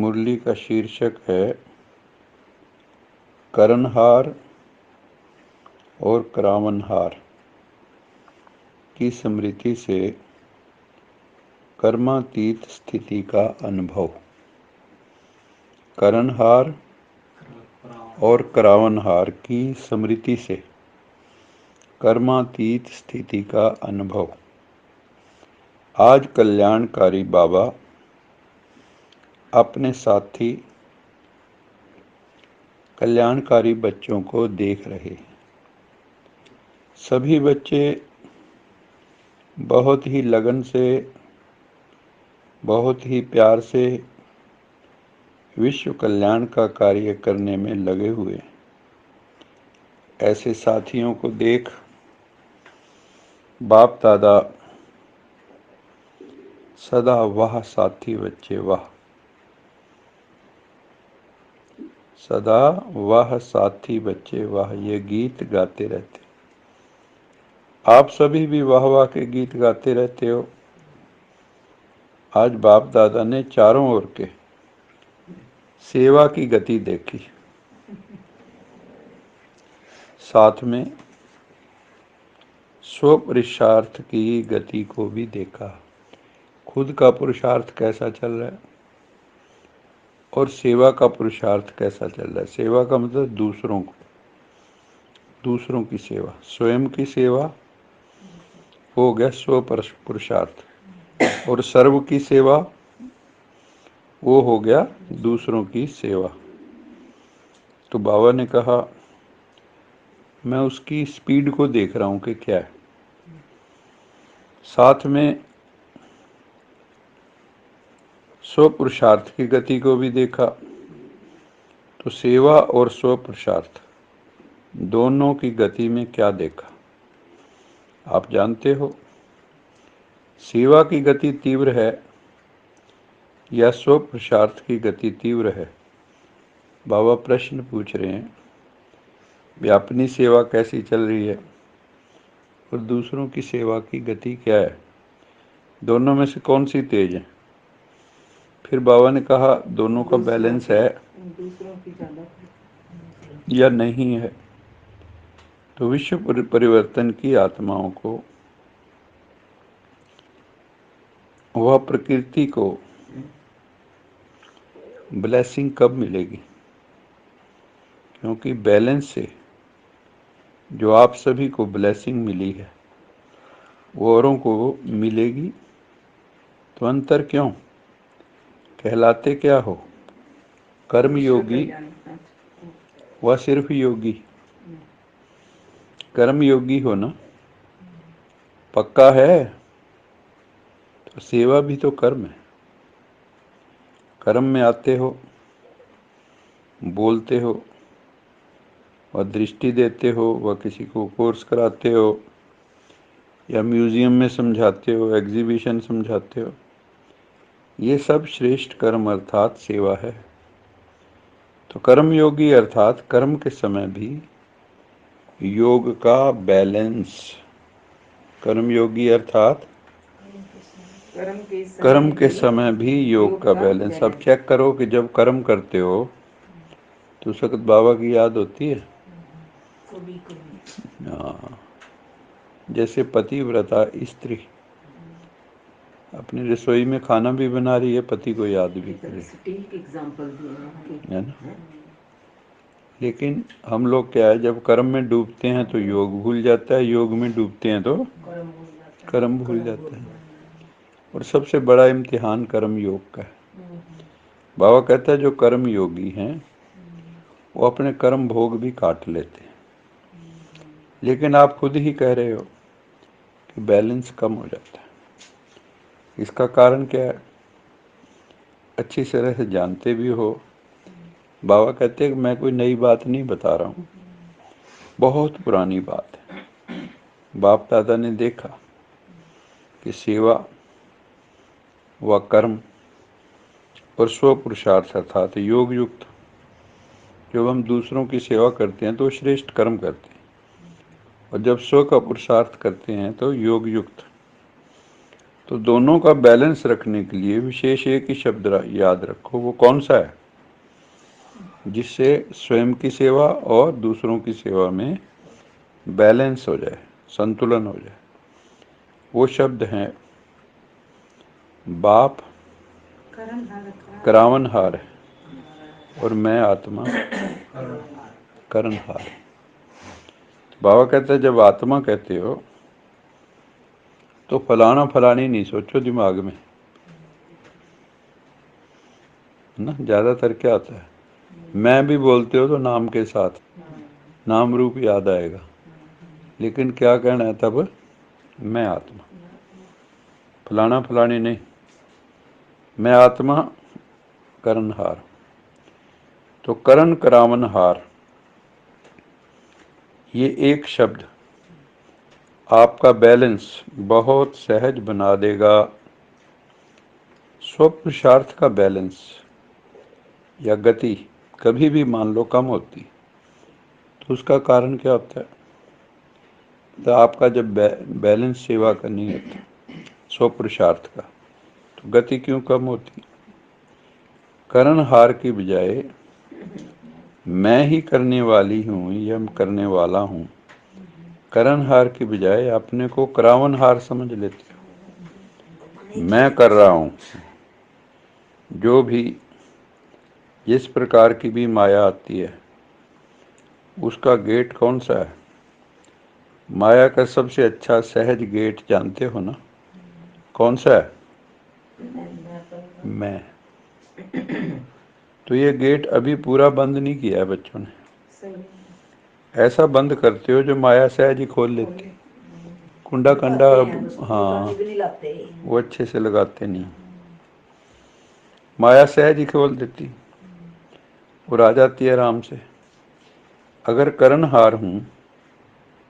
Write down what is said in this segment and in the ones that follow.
मुरली का शीर्षक है करणहार और करावनहार की स्मृति से कर्मातीत स्थिति का अनुभव। करणहार और करावनहार की स्मृति से कर्मातीत स्थिति का अनुभव। आज कल्याणकारी बाबा अपने साथी कल्याणकारी बच्चों को देख रहे हैं। सभी बच्चे बहुत ही लगन से, बहुत ही प्यार से विश्व कल्याण का कार्य करने में लगे हुए। ऐसे साथियों को देख बाप दादा सदा वाह साथी बच्चे वाह, सदा वाह साथी बच्चे वाह ये गीत गाते रहते। आप सभी भी वाह वाह के गीत गाते रहते हो। आज बाप दादा ने चारों ओर के सेवा की गति देखी, साथ में स्व पुरुषार्थ की गति को भी देखा। खुद का पुरुषार्थ कैसा चल रहा है और सेवा का पुरुषार्थ कैसा चल रहा है। सेवा का मतलब दूसरों को, दूसरों की सेवा। स्वयं की सेवा हो गया स्व पुरुषार्थ, और सर्व की सेवा वो हो गया दूसरों की सेवा। तो बाबा ने कहा मैं उसकी स्पीड को देख रहा हूं कि क्या है। साथ में स्व पुरुषार्थ की गति को भी देखा। तो सेवा और स्व पुरुषार्थ दोनों की गति में क्या देखा आप जानते हो। सेवा की गति तीव्र है या स्व पुरुषार्थ की गति तीव्र है। बाबा प्रश्न पूछ रहे हैं भी अपनी सेवा कैसी चल रही है और दूसरों की सेवा की गति क्या है, दोनों में से कौन सी तेज है। फिर बाबा ने कहा दोनों का बैलेंस है या नहीं है। तो विश्व परिवर्तन की आत्माओं को, वह प्रकृति को ब्लेसिंग कब मिलेगी, क्योंकि बैलेंस से जो आप सभी को ब्लेसिंग मिली है वो औरों को मिलेगी। तो अंतर क्यों, कहलाते क्या हो, कर्म योगी व सिर्फ योगी। कर्म योगी हो ना, पक्का है। तो सेवा भी तो कर्म है। कर्म में आते हो, बोलते हो व दृष्टि देते हो व किसी को कोर्स कराते हो या म्यूजियम में समझाते हो, एग्जीबिशन समझाते हो। ये सब श्रेष्ठ कर्म अर्थात सेवा है। तो कर्म योगी अर्थात कर्म के समय भी योग का बैलेंस। कर्म योगी अर्थात कर्म के समय भी योग का बैलेंस। अब चेक करो कि जब कर्म करते हो तो उस वक्त बाबा की याद होती है। हाँ, जैसे पतिव्रता स्त्री अपनी रसोई में खाना भी बना रही है, पति को याद भी करे, है ना। लेकिन हम लोग क्या है, जब कर्म में डूबते हैं तो योग भूल जाता है, योग में डूबते हैं तो कर्म भूल जाता है। और सबसे बड़ा इम्तिहान कर्म योग का है। बाबा कहता है जो कर्म योगी हैं वो अपने कर्म भोग भी काट लेते हैं। लेकिन आप खुद ही कह रहे हो कि बैलेंस कम हो जाता है। इसका कारण क्या है, अच्छी तरह से जानते भी हो। बाबा कहते हैं कि मैं कोई नई बात नहीं बता रहा हूँ, बहुत पुरानी बात है। बाप दादा ने देखा कि सेवा व कर्म और स्व पुरुषार्थ अर्थात योग युक्त, जब हम दूसरों की सेवा करते हैं तो श्रेष्ठ कर्म करते हैं, और जब स्व का पुरुषार्थ करते हैं तो योग युक्त। तो दोनों का बैलेंस रखने के लिए विशेष एक ही शब्द याद रखो। वो कौन सा है? जिससे स्वयं की सेवा और दूसरों की सेवा में बैलेंस हो जाए, संतुलन हो जाए। वो शब्द हैं बाप करावनहार है और मैं आत्मा करणहार। बाबा कहते हैं जब आत्मा कहते हो तो फलाना फलानी नहीं सोचो दिमाग में, ना। ज्यादातर क्या होता है, मैं भी बोलते हो तो नाम के साथ, नाम रूप याद आएगा, लेकिन क्या कहना है तब? मैं आत्मा, फलाना फलानी नहीं। मैं आत्मा करणहार। तो करण करावनहार, ये एक शब्द आपका बैलेंस बहुत सहज बना देगा। स्वपुरुषार्थ का बैलेंस या गति कभी भी मान लो कम होती, तो उसका कारण क्या होता है? तो आपका जब बैलेंस सेवा करनी होती स्वपुरुषार्थ का, तो गति क्यों कम होती? करणहार की बजाय मैं ही करने वाली हूँ या करने वाला हूँ, करणहार की बजाय अपने को करावनहार समझ लेते हो। मैं कर रहा हूँ। जो भी जिस प्रकार की भी माया आती है, उसका गेट कौन सा है? माया का सबसे अच्छा सहज गेट जानते हो ना? कौन सा है? मैं। तो ये गेट अभी पूरा बंद नहीं किया है बच्चों ने। ऐसा बंद करते हो जो माया सहज ही खोल लेती। कुंडा कंडा, हाँ, वो अच्छे से लगाते नहीं। माया सहज ही खोल देती, और आ जाती है आराम से। अगर करणहार हूँ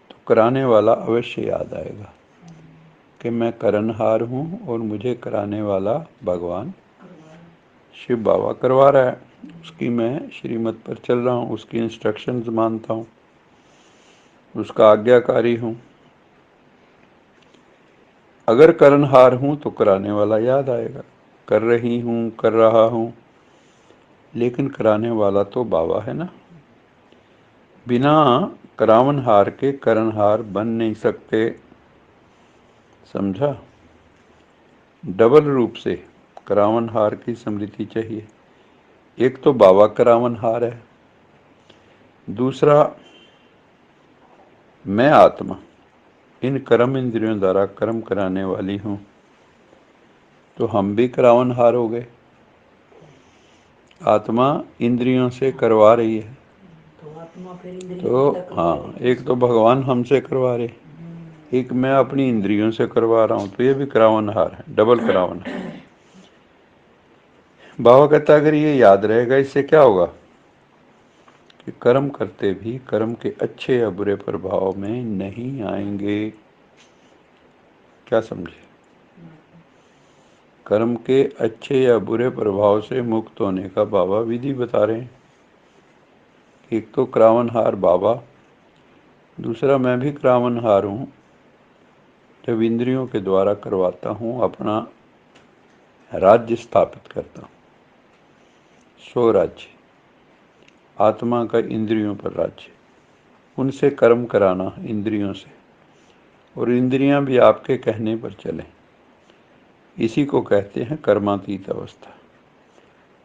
तो कराने वाला अवश्य याद आएगा कि मैं करणहार हूँ और मुझे कराने वाला भगवान शिव बाबा करवा रहा है। उसकी मैं श्रीमत पर चल रहा हूँ, उसकी इंस्ट्रक्शंस मानता हूँ, उसका आज्ञाकारी हूँ। अगर करणहार हूँ तो कराने वाला याद आएगा। कर रही हूँ, कर रहा हूँ, लेकिन कराने वाला तो बाबा है ना। बिना करावनहार के करणहार बन नहीं सकते, समझा? डबल रूप से करावनहार की स्मृति चाहिए। एक तो बाबा करावनहार है, दूसरा मैं आत्मा इन कर्म इंद्रियों द्वारा कर्म कराने वाली हूँ। तो हम भी करावनहार हो गए। आत्मा इंद्रियों से करवा रही है, तो हाँ, एक तो भगवान हमसे करवा रहे, एक मैं अपनी इंद्रियों से करवा रहा हूँ, तो ये भी करावनहार है, डबल करावनहार। बाबा कहता अगर ये याद रहेगा, इससे क्या होगा कि कर्म करते भी कर्म के अच्छे या बुरे प्रभाव में नहीं आएंगे। क्या समझे? कर्म के अच्छे या बुरे प्रभाव से मुक्त होने का बाबा विधि बता रहे हैं। एक तो करावनहार बाबा, दूसरा मैं भी करावनहार हूँ जब इंद्रियों के द्वारा करवाता हूँ, अपना राज्य स्थापित करता हूँ। स्वराज्य, आत्मा का इंद्रियों पर राज्य, उनसे कर्म कराना इंद्रियों से, और इंद्रियां भी आपके कहने पर चलें। इसी को कहते हैं कर्मातीत अवस्था।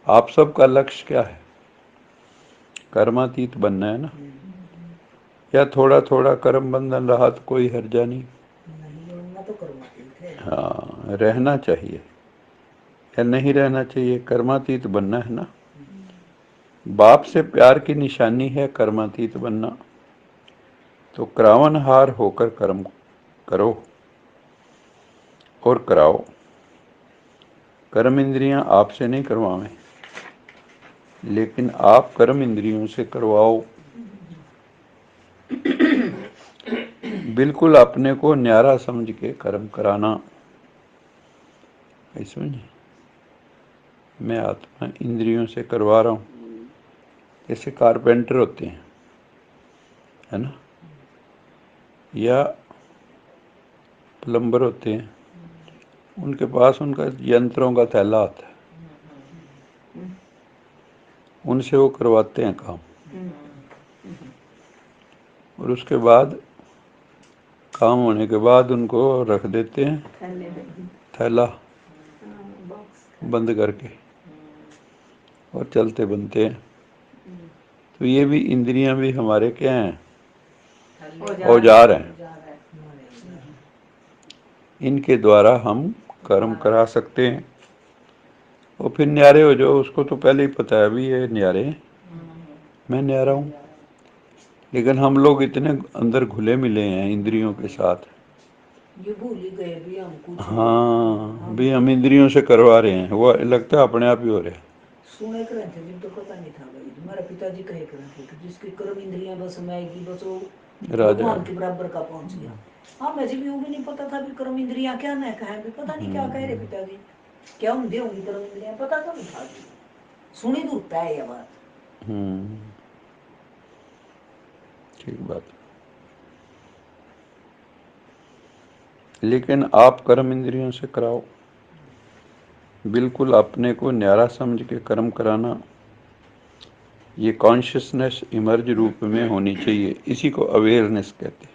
आप सबका लक्ष्य क्या है? कर्मातीत बनना है ना? या थोड़ा थोड़ा कर्म बंधन रहा तो कोई हर्जा नहीं। हाँ, रहना चाहिए या नहीं रहना चाहिए, कर्मातीत बनना है ना। बाप से प्यार की निशानी है कर्मातीत बनना। तो करावनहार होकर कर्म करो और कराओ। कर्म इंद्रियां आपसे नहीं करवाएं, लेकिन आप कर्म इंद्रियों से करवाओ। बिल्कुल अपने को न्यारा समझ के कर्म कराना। समझे? मैं आत्मा इंद्रियों से करवा रहा हूँ। जैसे कारपेंटर होते हैं, है ना, या प्लम्बर होते हैं, उनके पास उनका यंत्रों का थैला आता है, उनसे वो करवाते हैं काम, और उसके बाद काम होने के बाद उनको रख देते हैं थैला बंद करके, और चलते बनते हैं। तो ये भी इंद्रियां भी हमारे क्या हैं, औजार हैं। इनके द्वारा हम कर्म करा सकते हैं, और फिर न्यारे हो जाओ। उसको तो पहले ही पता है भी ये न्यारे हैं, मैं न्यारा हूँ। लेकिन हम लोग इतने अंदर घुले मिले हैं इंद्रियों के साथ, ये भूल ही गए भी हम कुछ। हाँ भी हम इंद्रियों से करवा रहे हैं, वो लगता है अपने आप ही हो रहा है। सुने कर थे जिनको पता नहीं था भाई, हमारे पिताजी कहे कर थे कि जिसकी कर्म इंद्रियां बस आएगी बस वो भगवान के बराबर का पहुंच गया। हाँ मुझे भी वो भी नहीं पता था भी कर्म इंद्रियां क्या न कहे, भी पता नहीं क्या कह रहे पिताजी, क्या होंगे होंगी कर्म इंद्रियां, पता तो नहीं था, सुनी दूर है ये बात। ठीक बात। लेकिन आप कर्म इंद्रियों से कराओ, बिल्कुल अपने को न्यारा समझ के कर्म कराना, ये कॉन्शियसनेस इमर्ज रूप में होनी चाहिए, इसी को अवेयरनेस कहते हैं।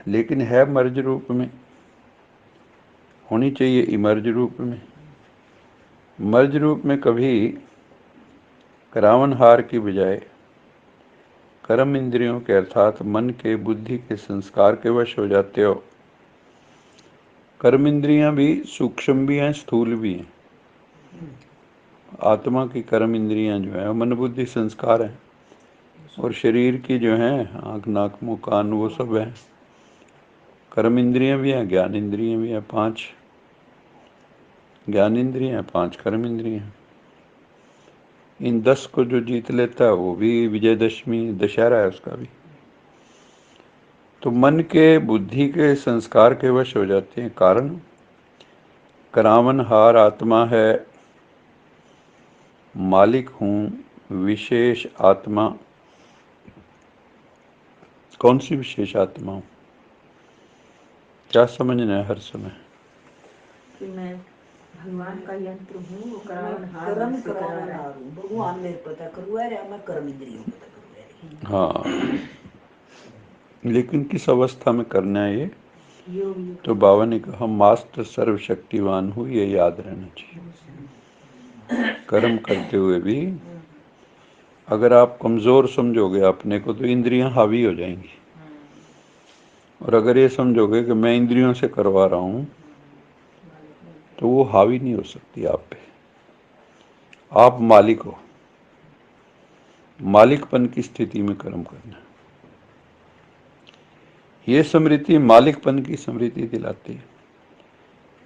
लेकिन है मर्ज रूप में, होनी चाहिए इमर्ज रूप में। मर्ज रूप में कभी करावनहार की बजाय कर्म इंद्रियों के अर्थात मन के, बुद्धि के, संस्कार के वश हो जाते हो। कर्म इंद्रियां भी सूक्ष्म भी हैं, स्थूल भी हैं। आत्मा की कर्म इंद्रियां जो है मन, बुद्धि, संस्कार हैं, और शरीर की जो है आँख, नाक, मुँह, कान, वो सब है। कर्म इंद्रियां भी हैं, ज्ञान इंद्रियां भी हैं, 5 ज्ञान इंद्रियां हैं, 5 कर्म इंद्रियां हैं। इन 10 को जो जीत लेता है वो भी विजयदशमी, दशहरा है उसका भी। तो मन के, बुद्धि के, संस्कार के वश हो जाते हैं। कारण करावनहार आत्मा है, मालिक हूँ विशेष आत्मा। कौन सी विशेष आत्मा हूँ, क्या समझना है हर समय कि मैं भगवान का यंत्र हूँ, कर्म करावनहार हूँ, भगवान मेरे पता करवा रहा, मैं कर्म इंद्रियों पता करवा रही। हाँ, लेकिन किस अवस्था में करना है ये, तो बाबा ने कहा मास्टर सर्वशक्तिवान हूँ, ये याद रहना चाहिए। कर्म करते हुए भी अगर आप कमज़ोर समझोगे अपने को तो इंद्रियां हावी हो जाएंगी, और अगर ये समझोगे कि मैं इंद्रियों से करवा रहा हूँ तो वो हावी नहीं हो सकती आप पे। आप मालिक हो, मालिकपन की स्थिति में कर्म करना। ये स्मृति मालिकपन की स्मृति दिलाती है।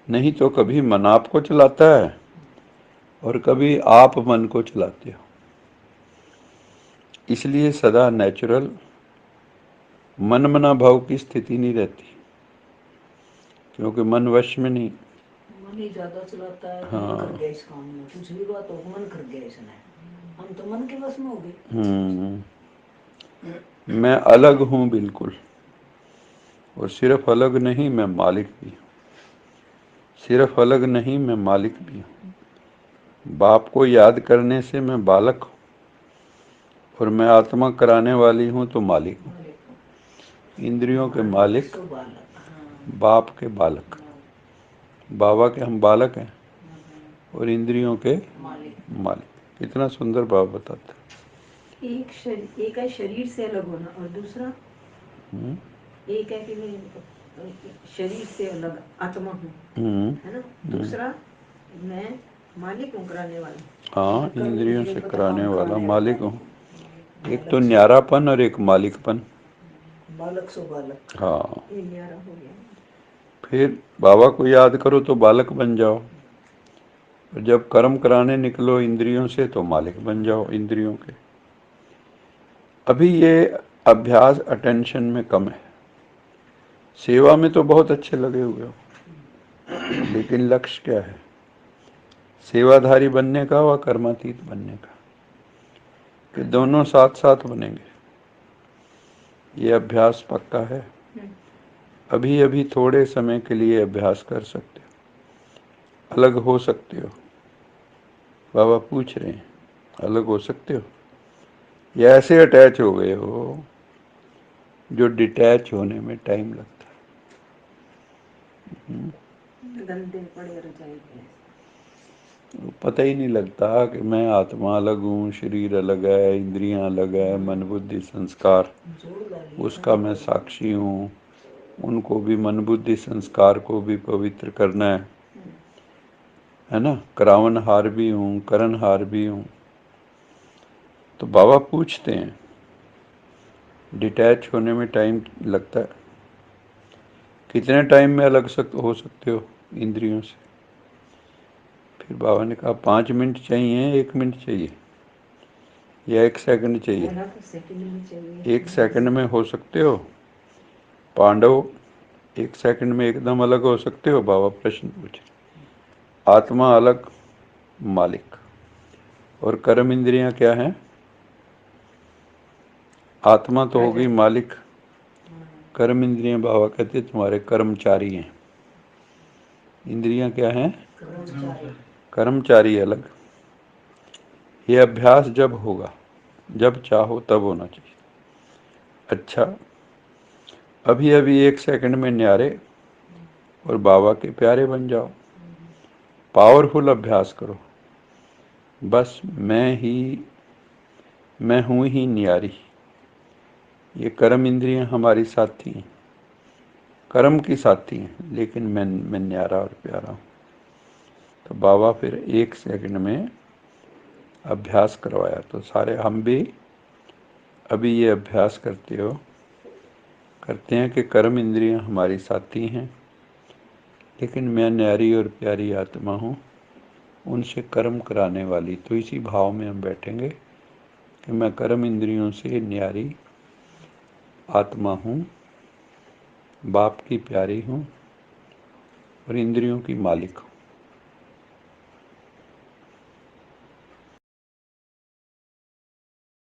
नहीं तो कभी मन आपको चलाता है और कभी आप मन को चलाते हो। इसलिए सदा नेचुरल मन मना भाव की स्थिति नहीं रहती, क्योंकि मन वश में नहीं। मन ही ज्यादा चलाता है। हाँ। मन कर गया इस काम में, कुछ भी बात हो मन कर गया इसने, हम तो मन के बस में हो गए। मैं अलग हूँ बिल्कुल, और सिर्फ अलग नहीं मैं मालिक भी हूँ। सिर्फ अलग नहीं मैं मालिक भी हूँ। बाप को याद करने से मैं बालक हूँ, और मैं आत्मा कराने वाली हूँ तो मालिक हूँ। इंद्रियों के मालिक, बाप के बालक। बाबा के हम बालक हैं और इंद्रियों के मालिक। कितना सुंदर बाप बताता है। एक है शरीर से अलग होना, और दूसरा एक है कि मैं शरीर से अलग आत्मा हूँ, है ना। दूसरा मैं मालिक हूँ, कराने वाला। हाँ, इंद्रियों से कराने वाला मालिक हूँ। एक तो न्यारापन और एक मालिकपन। बालक सो बालक। हाँ, ये न्यारा हो गया। फिर बाबा को याद करो तो बालक बन जाओ, और जब कर्म कराने निकलो इंद्रियों से तो मालिक बन जाओ इंद्रियों के। अभी ये अभ्यास अटेंशन में कम है। सेवा में तो बहुत अच्छे लगे हुए हो, लेकिन लक्ष्य क्या है, सेवाधारी बनने का व कर्मातीत बनने का, कि दोनों साथ साथ बनेंगे। ये अभ्यास पक्का है। अभी अभी थोड़े समय के लिए अभ्यास कर सकते हो, अलग हो सकते हो। बाबा पूछ रहे हैं, अलग हो सकते हो या ऐसे अटैच हो गए हो जो डिटैच होने में टाइम लगता है। गंदे पड़े रजाई में। पता ही नहीं लगता कि मैं आत्मा अलग हूँ, शरीर अलग है, इंद्रियां अलग है, मन बुद्धि संस्कार, उसका मैं साक्षी हूँ। उनको भी, मन बुद्धि संस्कार को भी पवित्र करना है ना। करावनहार भी हूँ, करणहार भी हूँ। तो बाबा पूछते हैं, डिटैच होने में टाइम लगता है, कितने टाइम में अलग हो सकते हो इंद्रियों से? फिर बाबा ने कहा 5 मिनट चाहिए, 1 मिनट चाहिए या 1 सेकंड चाहिए? बोला तो सेकंड में चाहिए। 1 सेकंड में हो सकते हो पांडव? 1 सेकंड में एकदम अलग हो सकते हो? बाबा प्रश्न पूछे। आत्मा अलग, मालिक, और कर्म इंद्रियां क्या हैं? आत्मा तो हो गई मालिक, कर्म इंद्रियां बाबा कहते तुम्हारे कर्मचारी हैं। इंद्रियां क्या हैं? कर्मचारी अलग। ये अभ्यास जब होगा, जब चाहो तब होना चाहिए। अच्छा, अभी अभी 1 सेकंड में न्यारे और बाबा के प्यारे बन जाओ। पावरफुल अभ्यास करो। बस मैं हूँ ही न्यारी। ये कर्म इंद्रियां हमारी साथी हैं, कर्म की साथी हैं, लेकिन मैं न्यारा और प्यारा हूँ। तो बाबा फिर 1 सेकंड में अभ्यास करवाया। तो सारे हम भी अभी ये अभ्यास करते हैं कि कर्म इंद्रियां हमारी साथी हैं, लेकिन मैं न्यारी और प्यारी आत्मा हूँ, उनसे कर्म कराने वाली। तो इसी भाव में हम बैठेंगे कि मैं कर्म इंद्रियों से न्यारी आत्मा हूँ, बाप की प्यारी हूँ और इंद्रियों की मालिक हूँ।